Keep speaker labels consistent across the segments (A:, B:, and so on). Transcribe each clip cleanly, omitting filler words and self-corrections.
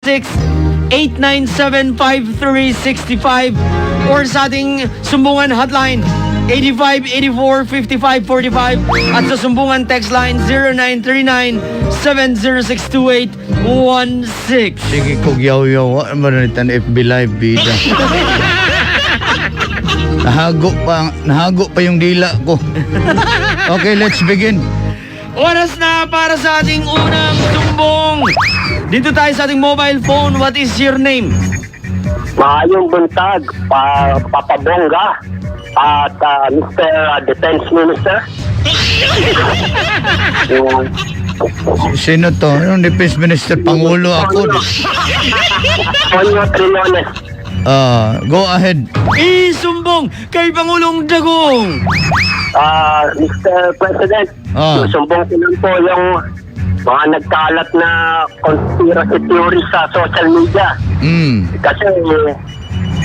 A: 0916-897-5365 or sa ating sumbungan hotline 8584-5545 at sa sumbungan text line 0939-7062816.
B: Sige kog yaw-yaw, manitan FB Live bida. Nahago pa yung dila ko. Okay, let's begin.
A: Oras na para sa ating unang sumbong. Dito tayo sa ating mobile phone. What is your name?
C: Maayong buntag, Papa Bongga at Mr. Defense Minister.
B: Sino to? Yung Defense Minister? Pangulo ako.
C: Tonyo Trilones.
B: Go ahead.
A: Isumbong kay Pangulong Dagong.
C: Mr. President, susumbong ko lang po yung mga nagkalat na conspiracy theories sa social media. Kasi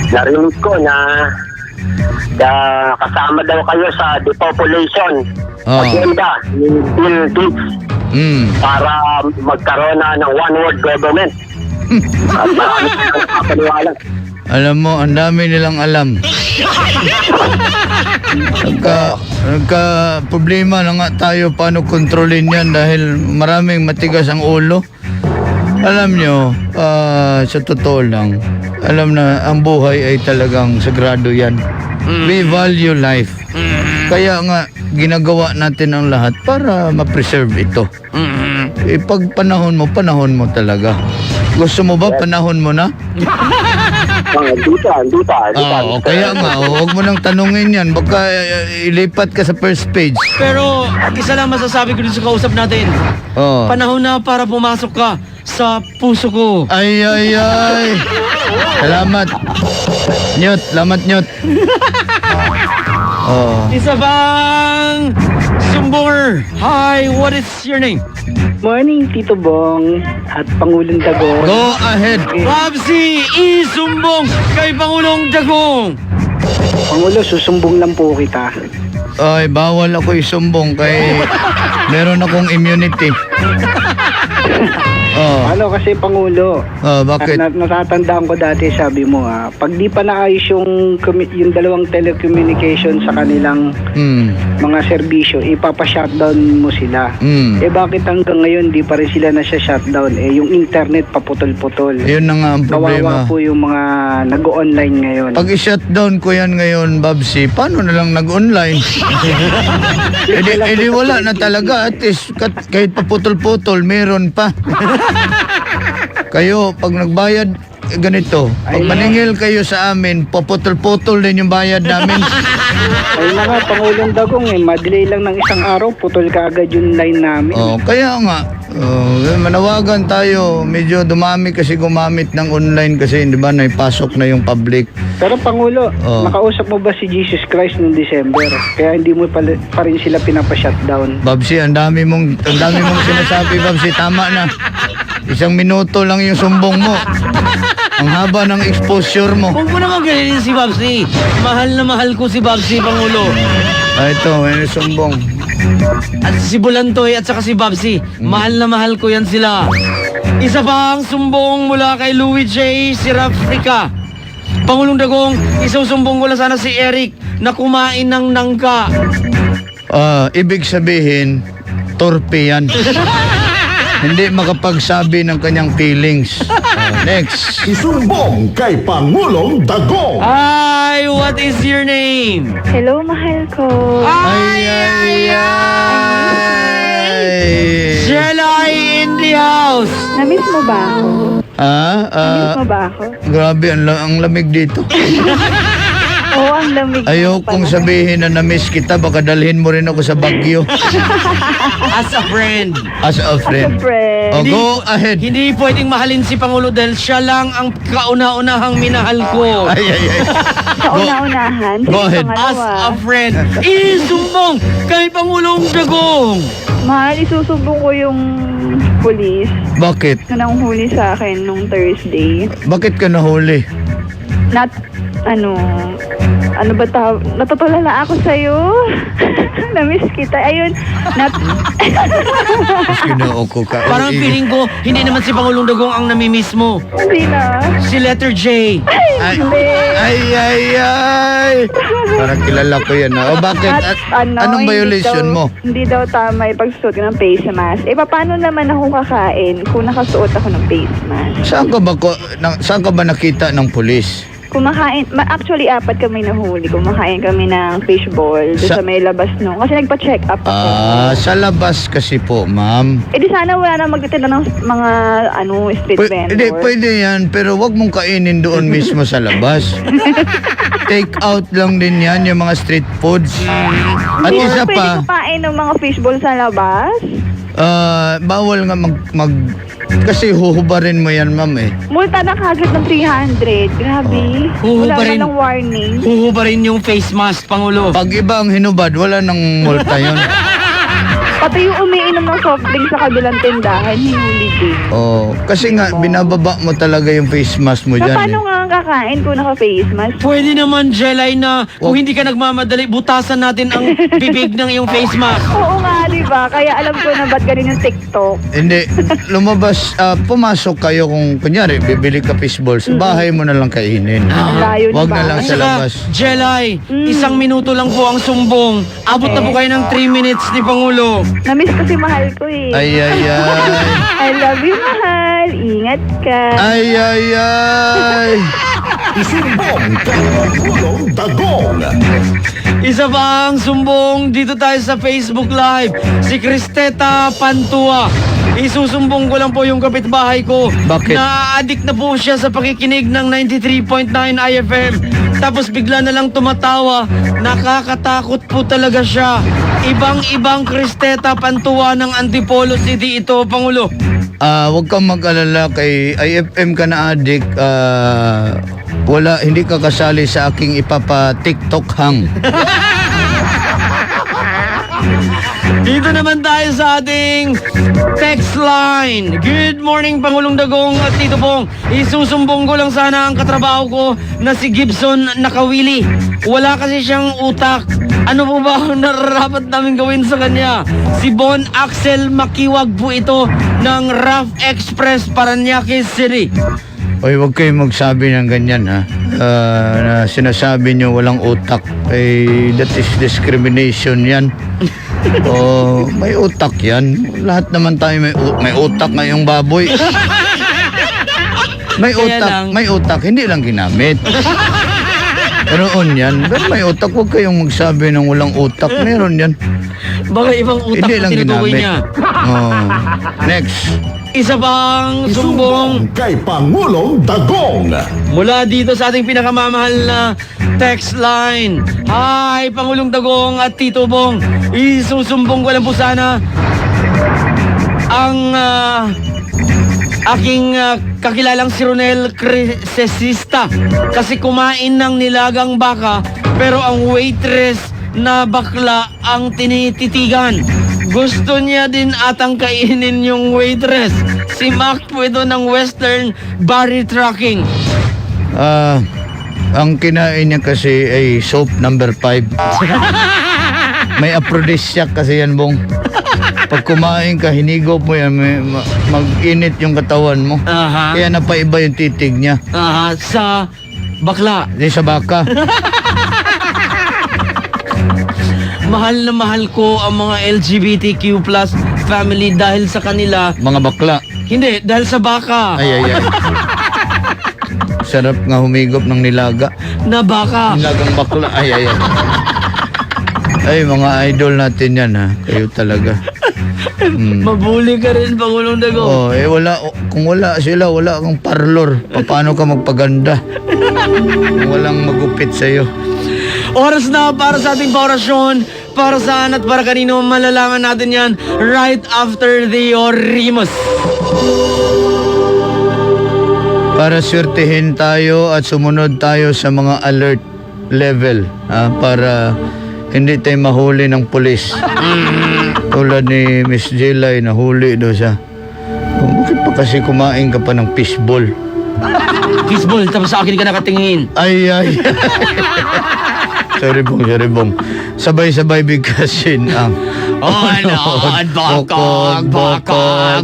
C: narinig ko na kasama daw kayo sa depopulation agenda ni Bill Gates para magkaroon na ng one-world government. At marami kang kapaniwala.
B: Alam mo, ang dami nilang alam. Nagka problema na nga tayo paano kontrolin yan dahil maraming matigas ang ulo. Alam nyo, sa totoo lang, alam na ang buhay ay talagang sagrado yan. We value life. Kaya nga, ginagawa natin ang lahat para ma-preserve ito. Pag panahon mo talaga. Gusto mo ba panahon mo na?
C: Hindi pa.
B: Kaya nga, huwag mo nang tanungin yan. Baka ilipat ka sa first page.
A: Pero isa lang masasabi ko dito sa kausap natin. Panahon na para pumasok ka sa puso ko.
B: Ay. Salamat. Salamat, Nyot.
A: Isa bang sumbonger? Hi, what is your name?
D: Morning, Tito Bong at Pangulong Dagong.
B: Go ahead.
A: Babsi, isumbong kay Pangulong Dagong.
D: Pangulo, susumbong lang po kita.
B: Ay, bawal ako isumbong kay meron akong immunity.
D: Ano kasi, Pangulo?
B: Bakit?
D: Natatandaan ko dati, sabi mo pag di pa naayos yung dalawang telecommunication sa kanilang mga serbisyo, ipapa-shutdown mo sila. Bakit hanggang ngayon di pa rin sila nasa-shutdown? Yung internet paputol-putol.
B: Yun na nga ang problema.
D: Kawawa po yung mga nag-online ngayon.
B: Pag i-shutdown ko yan ngayon, Babsi, paano na lang nag-online? edi wala na talaga. At least, kahit paputol-putol, meron pa. Kayo, pag nagbayad, ganito. Pag maningil kayo sa amin, paputol-putol din yung bayad namin.
D: Ay na nga, Pangulong Dagong, madelay lang ng isang araw, putol ka agad yung line namin.
B: Kaya nga, manawagan tayo. Medyo dumami kasi gumamit ng online kasi, di ba, naipasok na yung public.
D: Pero Pangulo, nakausap mo ba si Jesus Christ noong December? Kaya hindi mo pa rin sila pinapa-shutdown.
B: Babsi, ang dami mong sinasabi, Babsi. Tama na. 1 minuto lang yung sumbong mo. Ang haba ng exposure mo.
A: Huwag mo naman ganyan si Babsi. Mahal na mahal ko si Babsi, Pangulo.
B: Ito, may sumbong.
A: At si Bulantoy at saka si Babsi, mahal na mahal ko yan sila. Isa pang sumbong mula kay Louis J. Sirafrica. Pangulong Dagong, isusumbong ko lang sana si Eric na kumain ng nangka.
B: Ibig sabihin, torpe yan. Hindi makapagsabi ng kanyang feelings. Next.
E: Isumbong kay Pangulong Dagong.
A: Hi, what is your name?
F: Hello, mahal ko.
B: Ay.
A: Jelay in the house.
F: Namiss mo ba ako? Namiss mo ba ako?
B: Grabe, ang lamig dito.
F: Oo, ang lamig.
B: Ayokong sabihin na na-miss kita, baka dalhin mo rin ako sa Baguio.
A: As a friend.
B: As a friend. Go ahead.
A: Hindi pwedeng mahalin si Pangulo dahil siya lang ang kauna-unahang minahal ko.
B: Ay.
F: Kauna-unahan.
B: Go ahead.
A: As a friend. Isumbong kay Pangulong Dagong.
F: Mahal, isusubong ko yung police
B: Bakit?
F: na nanghuli sa akin nung Thursday.
B: Bakit ka nahuli?
F: Ano ba natutulala ako sa'yo? Na-miss kita. Ayun.
B: Ginoo ko ka.
A: Parang feeling ko, hindi naman si Pangulong Dagong ang namimiss mo.
F: Hindi na.
A: Si letter J.
B: Ay,
F: Hindi.
B: ay. Parang kilala ko yan. O bakit? Anong violation mo?
F: Hindi daw tama yung pagsusuot ko ng face mask. Paano naman ako kakain kung nakasuot ako ng face mask?
B: Saan ka ba nakita ng pulis?
F: Kumakain, actually 4 kami nahuli. Kumakain kami ng fishball doon sa may labas no. Kasi nagpa-check up ako.
B: Sa labas kasi po, ma'am.
F: Di sana wala na magtitinda ng mga street vendor.
B: Hindi, pwede yan. Pero wag mong kainin doon mismo sa labas. Take out lang din yan, yung mga street foods. At
F: Hindi
B: isa
F: na pwede
B: pa,
F: kumain ng mga fishball sa labas.
B: bawal nga kasi huhubarin mo yan, ma'am eh.
F: Multa na kagad ng 300. Grabe. Wala
A: Huhubarin.
F: na ng warning.
A: Huhubarin yung face mask, Pangulo.
B: Pag iba ang hinubad, wala nang multa yun.
F: Pati yung umiinom ng soft drink sa kabilang tindahan, hinuli din.
B: Kasi nga, binababa mo talaga yung face mask mo dyan.
F: Paano nga ang kakain kung naka-face mask?
A: Pwede naman, Jelay, na kung hindi ka nagmamadali, butasan natin ang bibig ng iyong face mask.
F: Oo nga, di ba? Kaya alam ko na ba't ganun yung TikTok.
B: Hindi, lumabas, pumasok kayo kung, kunyari, bibili ka fishball, sa bahay mo na lang kainin.
F: Ang layo
B: Wag
F: ba?
B: na lang
A: At
B: sa
A: saka,
B: labas.
A: Jelay, 1 minuto lang po ang sumbong. Abot na po kayo ng 3 minutes ni Pangulo.
F: Na-miss ko si mahal ko eh.
B: Ay.
F: I love you, mahal. Ingat ka.
B: Ay.
E: Isumbong kay Pangulong Dagong.
A: Isa pang sumbong dito tayo sa Facebook Live. Si Cristeta Pantua. Isusumbong ko lang po yung kapitbahay ko.
B: Bakit?
A: Na-addict na po siya sa pakikinig ng 93.9 IFM. Tapos bigla na lang tumatawa. Nakakatakot po talaga siya. Ibang-ibang Cristeta Pantua ng Antipolo City ito, Pangulo.
B: Huwag kang mag-alala kay IFM ka na addict. Hindi ka kasali sa aking ipapa-TikTok hang.
A: Dito naman tayo sa ating text line. Good morning, Pangulong Dagong at Tito Bong. Isusumbong ko lang sana ang katrabaho ko na si Gibson Nakawili. Wala kasi siyang utak. Ano po ba ang nararapat namin gawin sa kanya? Si Bon Axel Makiwag po ito ng Rough Express, Paranaque City.
B: Oy, huwag kayong magsabi ng ganyan ha. Na sinasabi nyo walang utak. That is discrimination yan. May utak yan. Lahat naman tayo may utak ngayong baboy. May utak, hindi lang ginamit. Meron yan. Pero may utak, huwag kayong magsabi ng walang utak. Meron yan.
A: Baka ibang utak
B: Hindi
A: na
B: lang
A: tinutukoy
B: ginamit.
A: niya.
B: Next.
A: Isa pang sumbong
E: Isumbong kay Pangulong Dagong.
A: mula dito sa ating pinakamamahal na text line. Hi, Pangulong Dagong at Tito Bong. Isusumbong ko lang po sana ang aking kakilalang si Ronel Crescesista kasi kumain ng nilagang baka pero ang waitress na bakla ang tinititigan. Gusto niya din atang kainin yung waitress. Si Mac po ito ng Western Barry Trucking.
B: Ang kinain niya kasi ay soap number 5. May aphrodisiac kasi yan, Bong. Pag kumain ka, hinigop mo yan, mag-init yung katawan mo.
A: Aha.
B: Kaya napaiba yung titig niya.
A: Aha, sa bakla.
B: Di sa baka.
A: Mahal na mahal ko ang mga LGBTQ+ family dahil sa kanila.
B: Mga bakla.
A: Hindi, dahil sa baka.
B: Ay. Sarap nga humigop ng nilaga.
A: Na baka.
B: Nilagang bakla. Ay. Ay, mga idol natin yan ha. Kayo talaga.
A: Mabuli ka rin, Pangulong Dagong.
B: Kung wala sila, wala kang parlor. Paano ka magpaganda? Kung walang magupit sa'yo.
A: Oras na para sa ating paorasyon. Para saan at para kanino, malalaman natin yan right after the Orimos.
B: Para swertihin tayo at sumunod tayo sa mga alert level para hindi tayo mahuli ng pulis. Tulad ni Miss Jelay, nahuli daw siya. Bakit pa kasi kumain ka pa ng fishball?
A: Fishball, tapos sa akin ka nakatingin.
B: Ay. Sorry bong. Sabay-sabay bigkasin ang
A: Onod, bokog,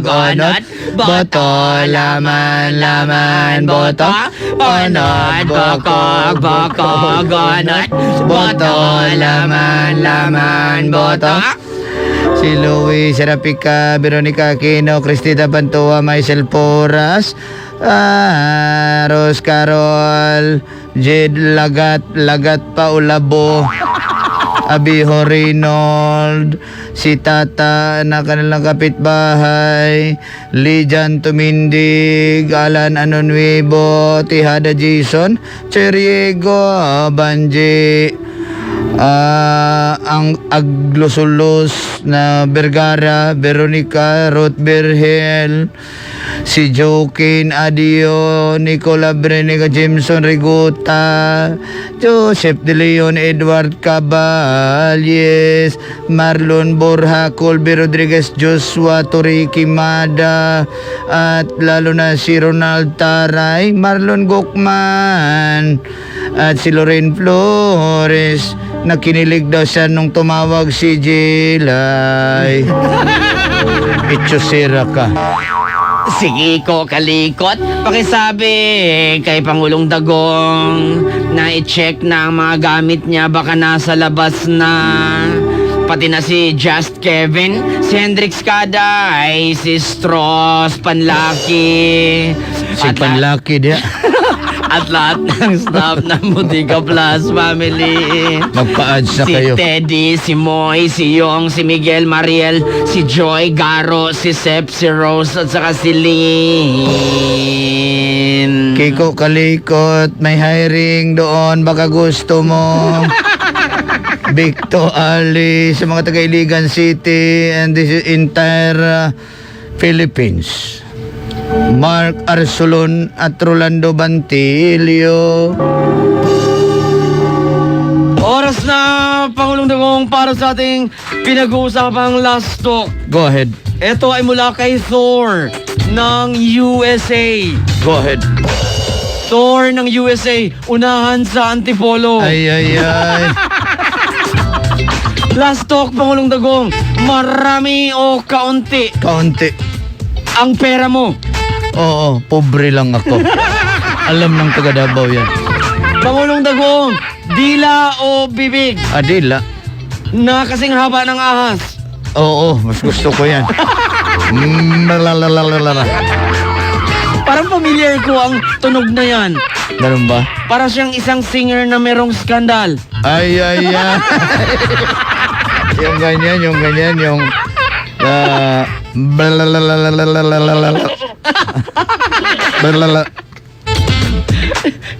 A: onod, boto, laman, boto. Onod, bokog, onod, boto, laman, boto.
B: Si Louie Serapika, Veronica Aquino, Cristina Bantua, Maisel Porras, Ros Carol, Jed Lagat Paulabo, Abiho Reynold, si Tata na kanilang kapitbahay, Lijan Tumindig, Alan Anunuevo, Tihada Jason, Cheriego, Banji, ang Aglosulos na Vergara, Veronica, Ruth Berhel, si Joaquin Adio, Nicola Brenica, Jameson Riguta, Joseph De Leon, Edward Caballes, Marlon Borja, Colby Rodriguez, Joshua Toriki Mada, at lalo na si Ronald Taray, Marlon Gokman, at si Lorraine Flores, na kinilig daw siya nung tumawag si Jilay. Itsosira ka.
A: Sige ko, kalikot. Pakisabi kay Pangulong Dagong na i-check na ang mga gamit niya, baka nasa labas na. Pati na si Just Kevin, si Hendrix Kaday, si Stross, Panlaki.
B: Si Panlaki dia.
A: At lahat ng staff ng Butika Plus Family.
B: Magpa-ads na
A: Si
B: kayo.
A: Teddy, si Moy, si Yong, si Miguel Mariel, si Joy, Garo, si Sep, si Rose, at saka si Lynn.
B: Kiko Kalikot, may hiring doon, baka gusto mo. Victor Ali, sa mga taga-Iligan City and the entire Philippines. Mark Arsolon at Rolando Bantilio.
A: Oras na, Pangulong Dagong, para sa ating pinag-uusapang last talk.
B: Go ahead.
A: Ito ay mula kay Thor ng USA.
B: Go ahead.
A: Thor ng USA, unahan sa Antipolo.
B: Ay.
A: Last talk, Pangulong Dagong, marami o kaunti
B: Kaunti.
A: ang pera mo?
B: Oo, pobre lang ako. Alam ng taga Davao yan.
A: Pangulong Dagong, dila o bibig
B: Adila.
A: na kasing haba ng ahas?
B: Oo, mas gusto ko yan. Lalalala.
A: Parang familiar ko ang tunog na yan.
B: Ganun ba?
A: Para siyang isang singer na merong skandal.
B: Ay. Yung ganyan, yung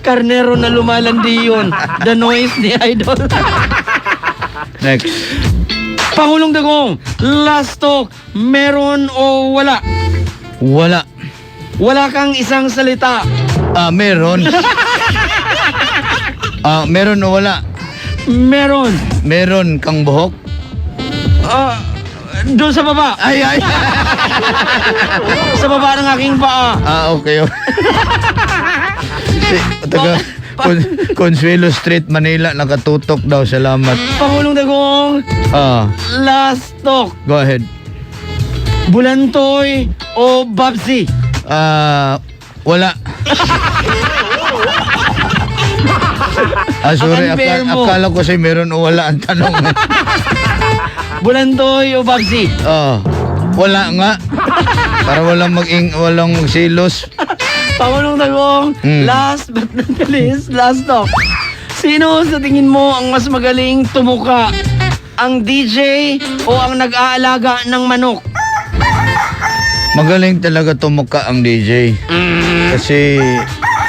A: Karnero na lumalandi yun. The noise ni Idol.
B: Next.
A: Pangulong Dagong, last talk, meron o wala?
B: Wala.
A: Wala kang isang salita.
B: Meron. Meron o wala?
A: Meron.
B: Meron kang buhok?
A: Doon sa baba.
B: Ay.
A: Sa baba ng aking paa.
B: Okay. Taga Consuelo Street, Manila, nakatutok daw. Salamat.
A: Pangulong Dagong, last talk,
B: Go ahead.
A: Bulantoy o Babsi?
B: Wala. Sorry,
A: Ang unfair mo.
B: akala ko si meron o wala ang tanong.
A: Bulantoy o Babsi?
B: Wala nga. Para walang magsilos.
A: Pangulong Dagong, last but not the least, last talk. Sino sa tingin mo ang mas magaling tumuka? Ang DJ o ang nag-aalaga ng manok?
B: Magaling talaga tumuka ang DJ. Kasi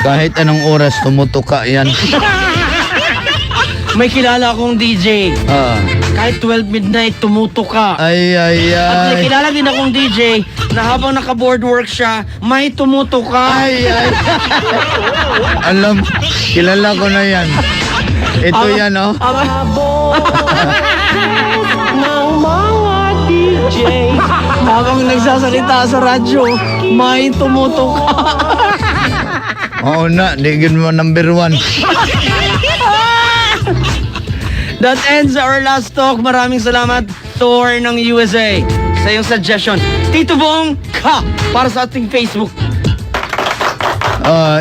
B: kahit anong oras tumutuka yan.
A: May kilala akong DJ. Kahit 12 midnight, tumutuka.
B: Ay.
A: At may kilala din akong DJ na habang naka-board work siya, may tumutuka.
B: Ay. Alam, kilala ko na yan. Ito yan, oh.
A: ng mga DJ habang nagsasalita sa radyo, may tumutuka.
B: Oo na, digin mo number 1.
A: That ends our last talk. Maraming salamat, Thor ng USA, sa iyong suggestion. Tito Bong ka para sa ating Facebook.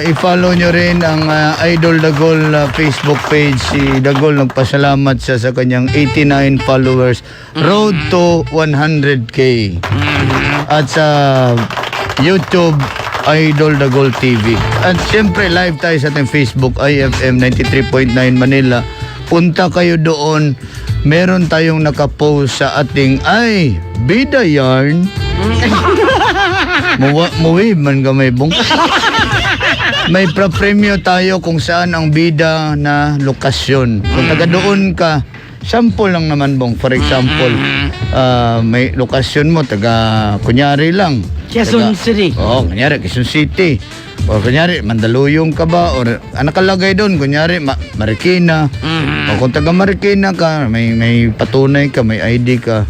B: I-follow nyo rin ang Idol Dagol Facebook page. Si Dagol nagpasalamat siya sa kanyang 89 followers. Road to 100K. At sa YouTube, Idol Dagol TV. At siyempre live tayo sa ating Facebook, IFM 93.9 Manila. Punta kayo doon. Meron tayong nakapost sa ating Bida Yarn. Muwi man gamay bong. May pra-premyo tayo kung saan ang bida na lokasyon. Kung taga doon ka, sample lang naman bong. For example, may lokasyon mo, kunyari lang.
A: Quezon City.
B: Oo, kunyari, Quezon City. O kunyari, Mandaluyong ka ba? O nakalagay doon, kunyari, Marikina. O kung taga Marikina ka, may patunay ka, may ID ka.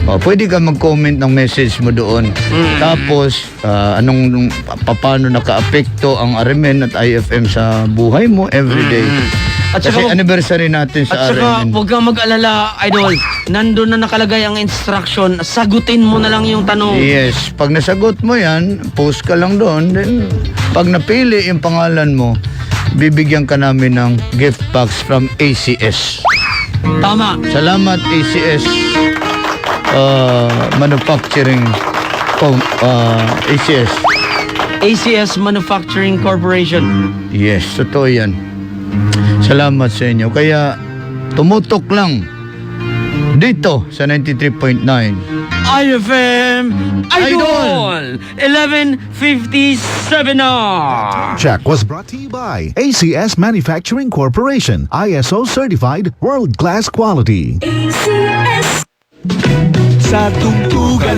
B: O, pwede ka mag-comment ng message mo doon. Tapos, paano naka-apekto ang RMN at IFM sa buhay mo everyday.
A: At
B: Kasi
A: saka,
B: anniversary natin sa
A: at saka,
B: RMN.
A: huwag kang mag-alala, Idol. Nandun na nakalagay ang instruction. Sagutin mo na lang yung tanong.
B: Yes, pag nasagot mo yan, post ka lang doon. Then, pag napili yung pangalan mo, bibigyan ka namin ng gift box from ACS.
A: Tama.
B: Salamat ACS Manufacturing ACS.
A: ACS Manufacturing Corporation.
B: Yes, totoo yan. Salamat sa inyo. Kaya tumutok lang dito sa 93.9
A: IFM Idol 1157 na.
E: Check was brought to you by ACS Manufacturing Corporation, ISO certified world-class quality.
G: Sa tungtugan